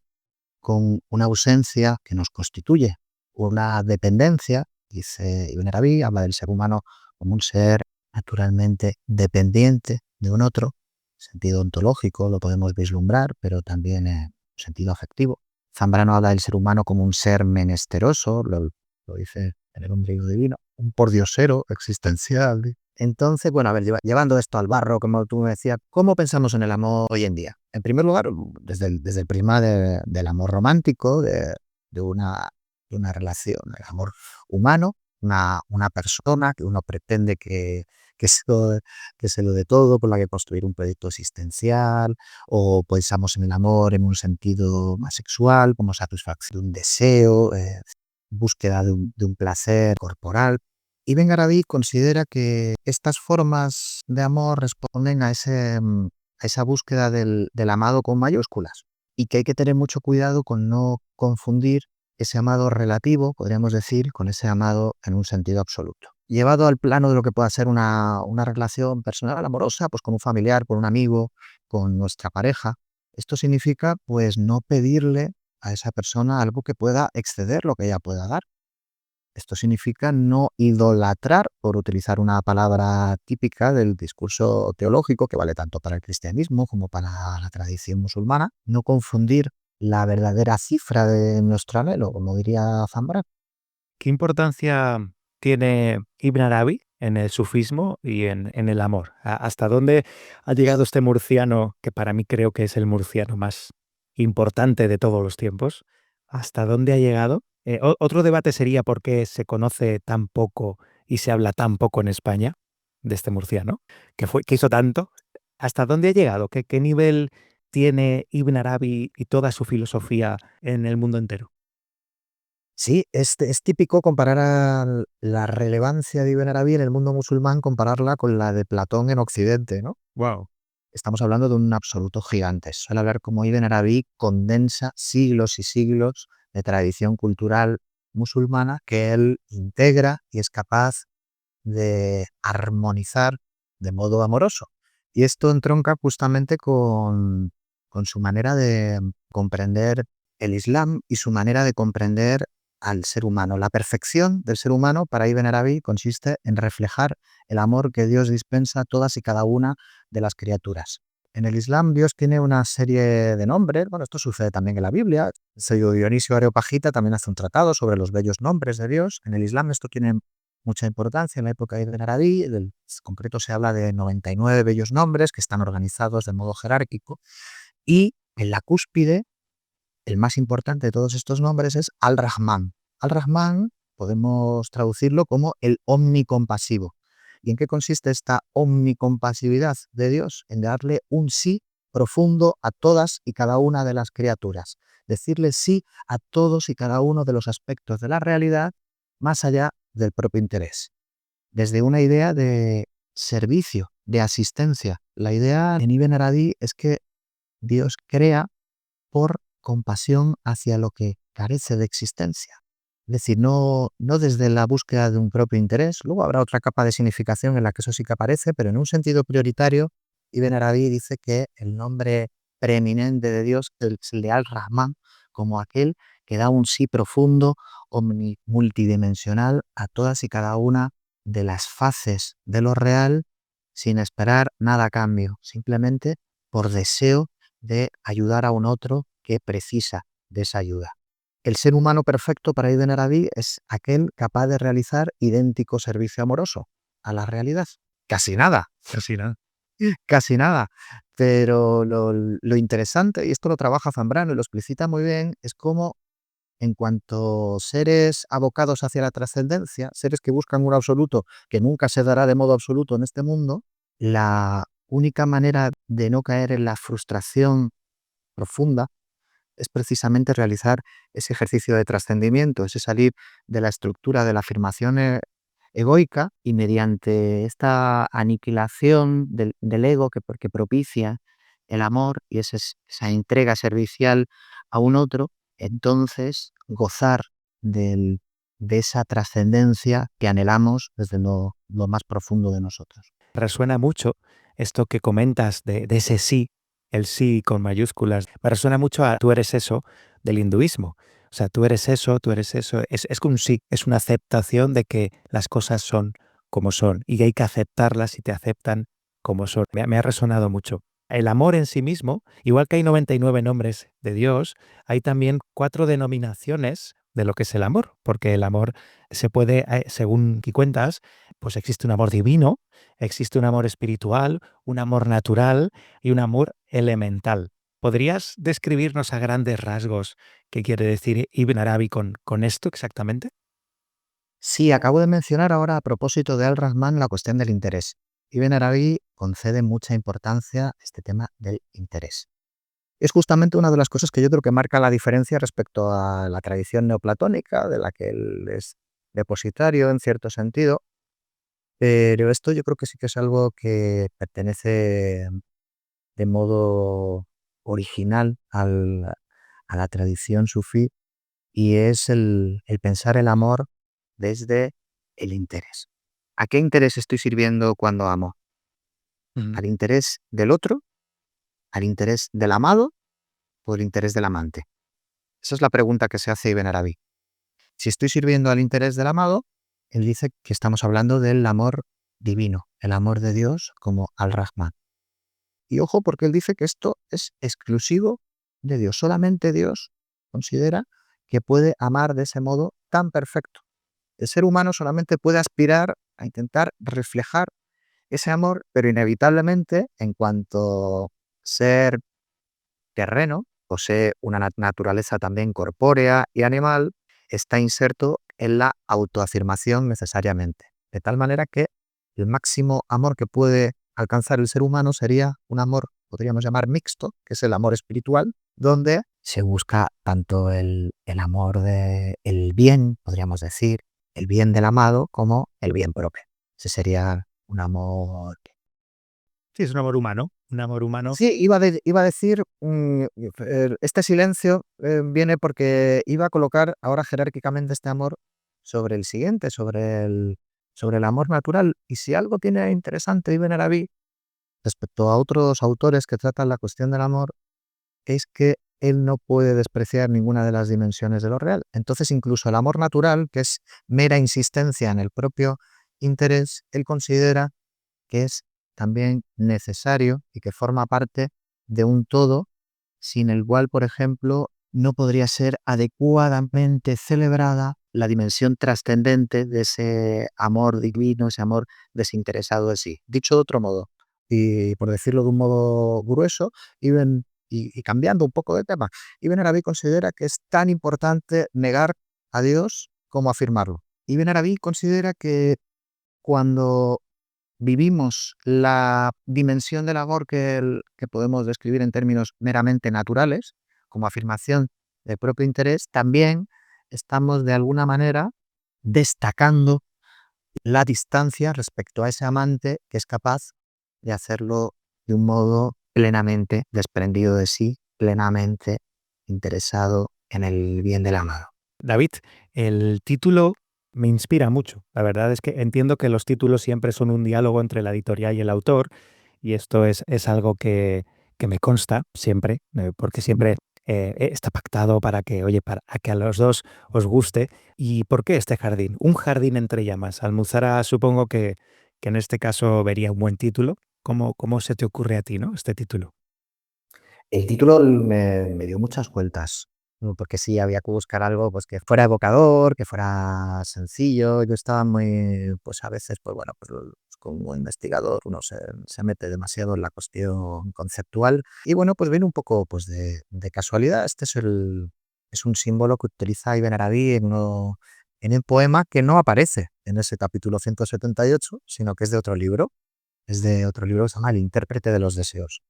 con una ausencia que nos constituye, una dependencia. Dice Ibn Arabi, habla del ser humano como un ser naturalmente dependiente de un otro, sentido ontológico lo podemos vislumbrar, pero también en sentido afectivo. Zambrano habla del ser humano como un ser menesteroso, lo dice en el hombre divino, un pordiosero existencial. Entonces, bueno, a ver, llevando esto al barro, como tú me decías, ¿cómo pensamos en el amor hoy en día? En primer lugar, desde el prisma del amor romántico, de una, de una relación, el amor humano, una persona que uno pretende que, es lo, que se lo de todo, por la que construir un proyecto existencial, o pensamos en el amor en un sentido más sexual, como satisfacción de un deseo, búsqueda de un placer corporal. Ibn Arabi considera que estas formas de amor responden a esa búsqueda del amado con mayúsculas y que hay que tener mucho cuidado con no confundir ese amado relativo, podríamos decir, con ese amado en un sentido absoluto. Llevado al plano de lo que pueda ser una relación personal amorosa, pues con un familiar, con un amigo, con nuestra pareja, esto significa pues no pedirle a esa persona algo que pueda exceder lo que ella pueda dar. Esto significa no idolatrar, por utilizar una palabra típica del discurso teológico, que vale tanto para el cristianismo como para la tradición musulmana, no confundir la verdadera cifra de nuestro anhelo, como diría Zambrano. ¿Qué importancia tiene Ibn Arabi en el sufismo y en el amor? ¿Hasta dónde ha llegado este murciano, que para mí creo que es el murciano más importante de todos los tiempos? ¿Hasta dónde ha llegado? Otro debate sería por qué se conoce tan poco y se habla tan poco en España de este murciano, que hizo tanto. ¿Hasta dónde ha llegado? ¿Qué nivel tiene Ibn Arabi y toda su filosofía en el mundo entero? Sí, es típico comparar la relevancia de Ibn Arabi en el mundo musulmán, compararla con la de Platón en Occidente, ¿no? Wow. Estamos hablando de un absoluto gigante. Suele hablar como Ibn Arabi condensa siglos y siglos de tradición cultural musulmana que él integra y es capaz de armonizar de modo amoroso. Y esto entronca justamente con su manera de comprender el Islam y su manera de comprender al ser humano. La perfección del ser humano para Ibn Arabi consiste en reflejar el amor que Dios dispensa a todas y cada una de las criaturas. En el Islam Dios tiene una serie de nombres, bueno, esto sucede también en la Biblia. El sabio Dionisio Areopagita también hace un tratado sobre los bellos nombres de Dios. En el Islam esto tiene mucha importancia en la época de Ibn Arabi. En concreto se habla de 99 bellos nombres que están organizados de modo jerárquico y en la cúspide, el más importante de todos estos nombres es Al-Rahman. Al-Rahman podemos traducirlo como el omnicompasivo. ¿Y en qué consiste esta omnicompasividad de Dios? En darle un sí profundo a todas y cada una de las criaturas. Decirle sí a todos y cada uno de los aspectos de la realidad más allá del propio interés. Desde una idea de servicio, de asistencia. La idea en Ibn Arabi es que Dios crea por compasión hacia lo que carece de existencia. Es decir, no desde la búsqueda de un propio interés. Luego habrá otra capa de significación en la que eso sí que aparece, pero en un sentido prioritario, Ibn Arabi dice que el nombre preeminente de Dios es el de Al-Rahman, como aquel que da un sí profundo, multidimensional a todas y cada una de las fases de lo real, sin esperar nada a cambio, simplemente por deseo de ayudar a un otro que precisa de esa ayuda. El ser humano perfecto para Ibn Arabi es aquel capaz de realizar idéntico servicio amoroso a la realidad. Casi nada, casi nada. Pero lo interesante, y esto lo trabaja Zambrano y lo explicita muy bien, es cómo en cuanto seres abocados hacia la trascendencia, seres que buscan un absoluto que nunca se dará de modo absoluto en este mundo, la única manera de no caer en la frustración profunda es precisamente realizar ese ejercicio de trascendimiento, ese salir de la estructura de la afirmación egoica y mediante esta aniquilación del ego que propicia el amor y esa entrega servicial a un otro, entonces gozar de esa trascendencia que anhelamos desde lo más profundo de nosotros. Resuena mucho esto que comentas de ese sí, el sí con mayúsculas. Me resuena mucho a tú eres eso del hinduismo. O sea, tú eres eso, tú eres eso. Es un sí, es una aceptación de que las cosas son como son y que hay que aceptarlas y te aceptan como son. Me ha resonado mucho. El amor en sí mismo, igual que hay 99 nombres de Dios, hay también 4 denominaciones de lo que es el amor, porque el amor se puede, según que cuentas, pues existe un amor divino, existe un amor espiritual, un amor natural y un amor elemental. ¿Podrías describirnos a grandes rasgos qué quiere decir Ibn Arabi con esto exactamente? Sí, acabo de mencionar ahora a propósito de Al-Rahman la cuestión del interés. Ibn Arabi concede mucha importancia a este tema del interés. Es justamente una de las cosas que yo creo que marca la diferencia respecto a la tradición neoplatónica, de la que él es depositario en cierto sentido, pero esto yo creo que sí que es algo que pertenece de modo original a la tradición sufí y es el pensar el amor desde el interés. ¿A qué interés estoy sirviendo cuando amo? Ujú. ¿Al interés del otro? ¿Al interés del amado o el interés del amante? Esa es la pregunta que se hace Ibn Arabi. Si estoy sirviendo al interés del amado, él dice que estamos hablando del amor divino, el amor de Dios como al-Rahman. Y ojo, porque él dice que esto es exclusivo de Dios. Solamente Dios considera que puede amar de ese modo tan perfecto. El ser humano solamente puede aspirar a intentar reflejar ese amor, pero inevitablemente, en cuanto ser terreno, posee una naturaleza también corpórea y animal, está inserto en la autoafirmación necesariamente. De tal manera que el máximo amor que puede alcanzar el ser humano sería un amor, podríamos llamar mixto, que es el amor espiritual, donde se busca tanto el amor del bien, podríamos decir, el bien del amado, como el bien propio. Ese sería un amor. Sí, es un amor humano, un amor humano. Sí, iba a decir, este silencio viene porque iba a colocar ahora jerárquicamente este amor sobre el siguiente, sobre el amor natural. Y si algo tiene interesante Ibn Arabi respecto a otros autores que tratan la cuestión del amor, es que él no puede despreciar ninguna de las dimensiones de lo real. Entonces, incluso el amor natural, que es mera insistencia en el propio interés, él considera que es también necesario y que forma parte de un todo sin el cual, por ejemplo, no podría ser adecuadamente celebrada la dimensión trascendente de ese amor divino, ese amor desinteresado de sí. Dicho de otro modo, y por decirlo de un modo grueso, y cambiando un poco de tema, Ibn Arabi considera que es tan importante negar a Dios como afirmarlo. Ibn Arabi considera que cuando vivimos la dimensión del amor que podemos describir en términos meramente naturales, como afirmación de propio interés, también estamos de alguna manera destacando la distancia respecto a ese amante que es capaz de hacerlo de un modo plenamente desprendido de sí, plenamente interesado en el bien del amado. David, el título me inspira mucho. La verdad es que entiendo que los títulos siempre son un diálogo entre la editorial y el autor, y esto es algo que me consta siempre, porque siempre está pactado para que, oye, para que a los dos os guste. ¿Y por qué este jardín? Un jardín entre llamas. Almuzara supongo que en este caso vería un buen título. ¿Cómo se te ocurre a ti, ¿no? Este título. El título me dio muchas vueltas, porque sí, había que buscar algo pues, que fuera evocador, que fuera sencillo. Yo estaba muy, pues a veces, pues bueno, como investigador uno se mete demasiado en la cuestión conceptual. Y bueno, pues viene un poco pues, de casualidad. Este es un símbolo que utiliza Ibn Arabi en un poema que no aparece en ese capítulo 178, sino que es de otro libro. Es de otro libro que se llama El intérprete de los deseos,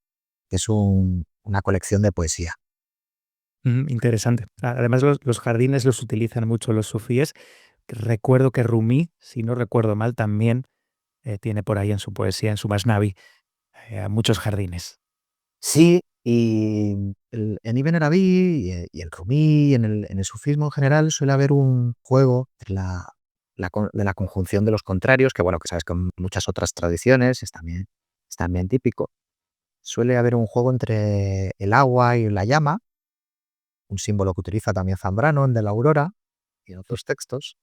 que es una colección de poesía. Interesante. Además, los jardines los utilizan mucho los sufíes. Recuerdo que Rumi, si no recuerdo mal, también tiene por ahí en su poesía, en su Masnavi, muchos jardines. Sí, y en Ibn Arabi y en Rumi, en el sufismo en general, suele haber un juego de la conjunción de los contrarios, que bueno, que sabes que en muchas otras tradiciones es también típico. Suele haber un juego entre el agua y la llama, un símbolo que utiliza también Zambrano en De la Aurora y en otros textos,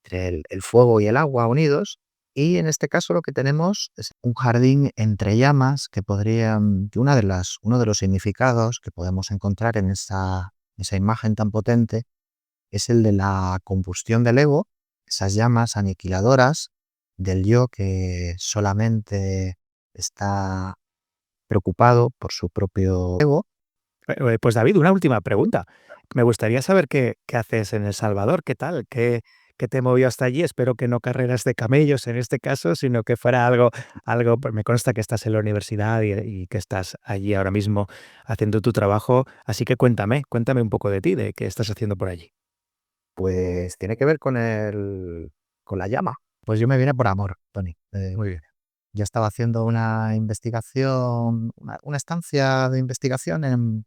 entre el fuego y el agua unidos. Y en este caso lo que tenemos es un jardín entre llamas que uno de los significados que podemos encontrar en esa imagen tan potente es el de la combustión del ego, esas llamas aniquiladoras del yo que solamente está preocupado por su propio ego. Pues David, una última pregunta. Me gustaría saber qué haces en El Salvador, qué tal, qué te movió hasta allí. Espero que no carreras de camellos en este caso, sino que fuera algo, pues me consta que estás en la universidad y que estás allí ahora mismo haciendo tu trabajo. Así que cuéntame un poco de ti, de qué estás haciendo por allí. Pues tiene que ver con la llama. Pues yo me vine por amor, Tony. Muy bien. Yo estaba haciendo una investigación, una estancia de investigación en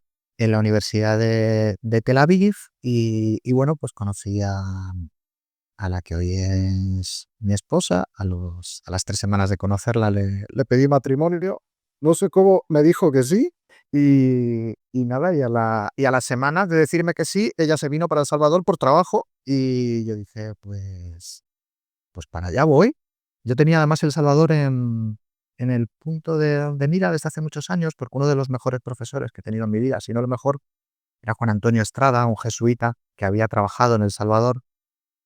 la Universidad de Tel Aviv y bueno, pues conocí a la que hoy es mi esposa. A las 3 semanas de conocerla le pedí matrimonio. No sé cómo, me dijo que sí. Y nada, y a las semanas de decirme que sí, ella se vino para El Salvador por trabajo y yo dije, pues para allá voy. Yo tenía además El Salvador en el punto de mira desde hace muchos años, porque uno de los mejores profesores que he tenido en mi vida, si no el mejor, era Juan Antonio Estrada, un jesuita que había trabajado en El Salvador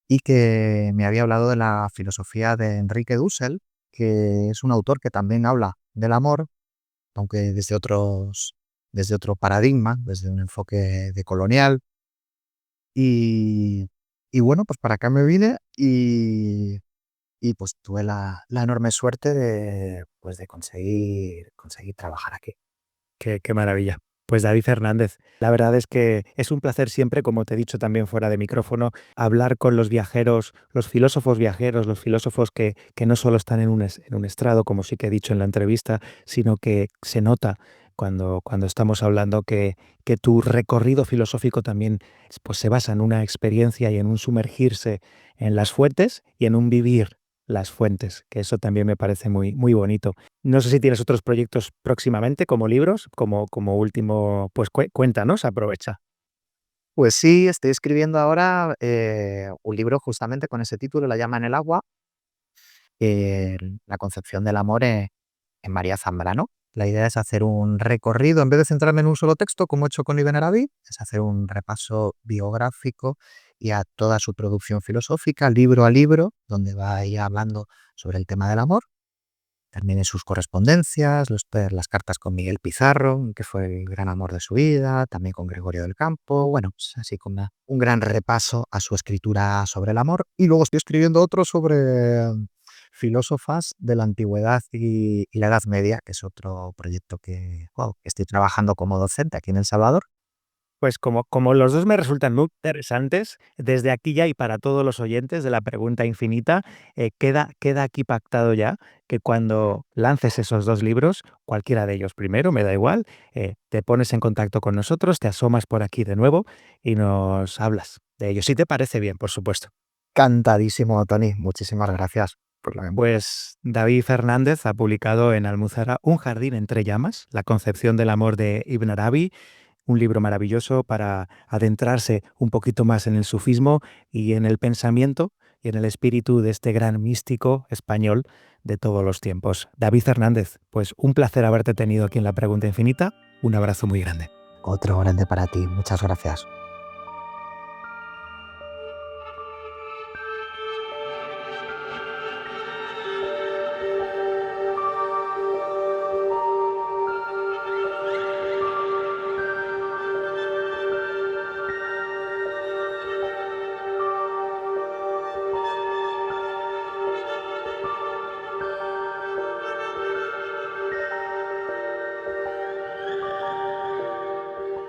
y que me había hablado de la filosofía de Enrique Dussel, que es un autor que también habla del amor, aunque desde otro paradigma, desde un enfoque decolonial. Y, y bueno, pues para acá me vine y pues tuve la enorme suerte de conseguir trabajar aquí. Qué maravilla. Pues David Fernández, la verdad es que es un placer siempre, como te he dicho también fuera de micrófono, hablar con los viajeros, los filósofos viajeros, los filósofos que no solo están en un estrado, como sí que he dicho en la entrevista, sino que se nota cuando estamos hablando que tu recorrido filosófico también pues, se basa en una experiencia y en un sumergirse en las fuentes y en un vivir las fuentes, que eso también me parece muy, muy bonito. No sé si tienes otros proyectos próximamente como libros, como último, pues cuéntanos, aprovecha. Pues sí, estoy escribiendo ahora un libro justamente con ese título, La llama en el agua, la concepción del amor en María Zambrano. La idea es hacer un recorrido, en vez de centrarme en un solo texto, como he hecho con Ibn Arabi, es hacer un repaso biográfico y a toda su producción filosófica, libro a libro, donde va ahí hablando sobre el tema del amor. También en sus correspondencias, las cartas con Miguel Pizarro, que fue el gran amor de su vida, también con Gregorio del Campo, bueno, pues así como un gran repaso a su escritura sobre el amor. Y luego estoy escribiendo otro sobre filósofas de la antigüedad y la Edad Media, que es otro proyecto que estoy trabajando como docente aquí en El Salvador. Pues como los dos me resultan muy interesantes, desde aquí ya y para todos los oyentes de la pregunta infinita, queda aquí pactado ya que cuando lances esos 2 libros, cualquiera de ellos primero, me da igual, te pones en contacto con nosotros, te asomas por aquí de nuevo y nos hablas de ellos. Si te parece bien, por supuesto. Cantadísimo, Tony. Muchísimas gracias por la. Pues David Fernández ha publicado en Almuzara Un jardín entre llamas, la concepción del amor de Ibn Arabi, un libro maravilloso para adentrarse un poquito más en el sufismo y en el pensamiento y en el espíritu de este gran místico español de todos los tiempos. David Fernández, pues un placer haberte tenido aquí en La Pregunta Infinita. Un abrazo muy grande. Otro grande para ti. Muchas gracias.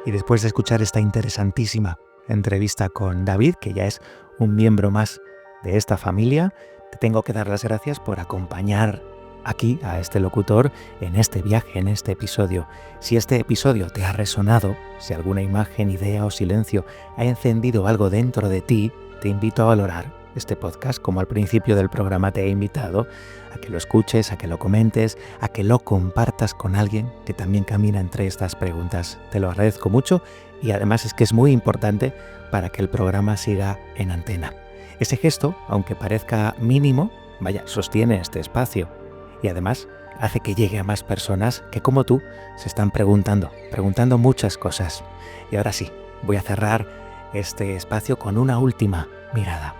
Y después de escuchar esta interesantísima entrevista con David, que ya es un miembro más de esta familia, te tengo que dar las gracias por acompañar aquí a este locutor en este viaje, en este episodio. Si este episodio te ha resonado, si alguna imagen, idea o silencio ha encendido algo dentro de ti, te invito a valorar este podcast, como al principio del programa te he invitado, a que lo escuches, a que lo comentes, a que lo compartas con alguien que también camina entre estas preguntas. Te lo agradezco mucho y además es que es muy importante para que el programa siga en antena. Ese gesto, aunque parezca mínimo, sostiene este espacio y además hace que llegue a más personas que, como tú, se están preguntando muchas cosas. Y ahora sí, voy a cerrar este espacio con una última mirada.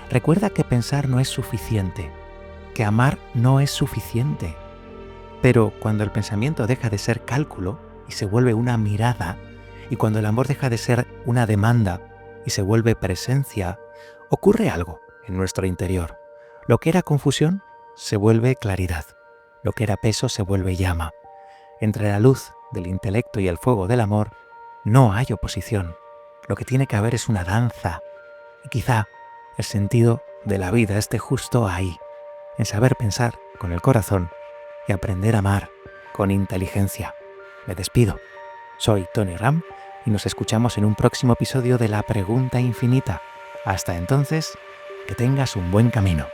Recuerda que pensar no es suficiente, que amar no es suficiente. Pero cuando el pensamiento deja de ser cálculo y se vuelve una mirada, y cuando el amor deja de ser una demanda y se vuelve presencia, ocurre algo en nuestro interior. Lo que era confusión se vuelve claridad. Lo que era peso se vuelve llama. Entre la luz del intelecto y el fuego del amor no hay oposición. Lo que tiene que haber es una danza. Y quizá el sentido de la vida esté justo ahí, en saber pensar con el corazón y aprender a amar con inteligencia. Me despido. Soy Tony Ram y nos escuchamos en un próximo episodio de La Pregunta Infinita. Hasta entonces, que tengas un buen camino.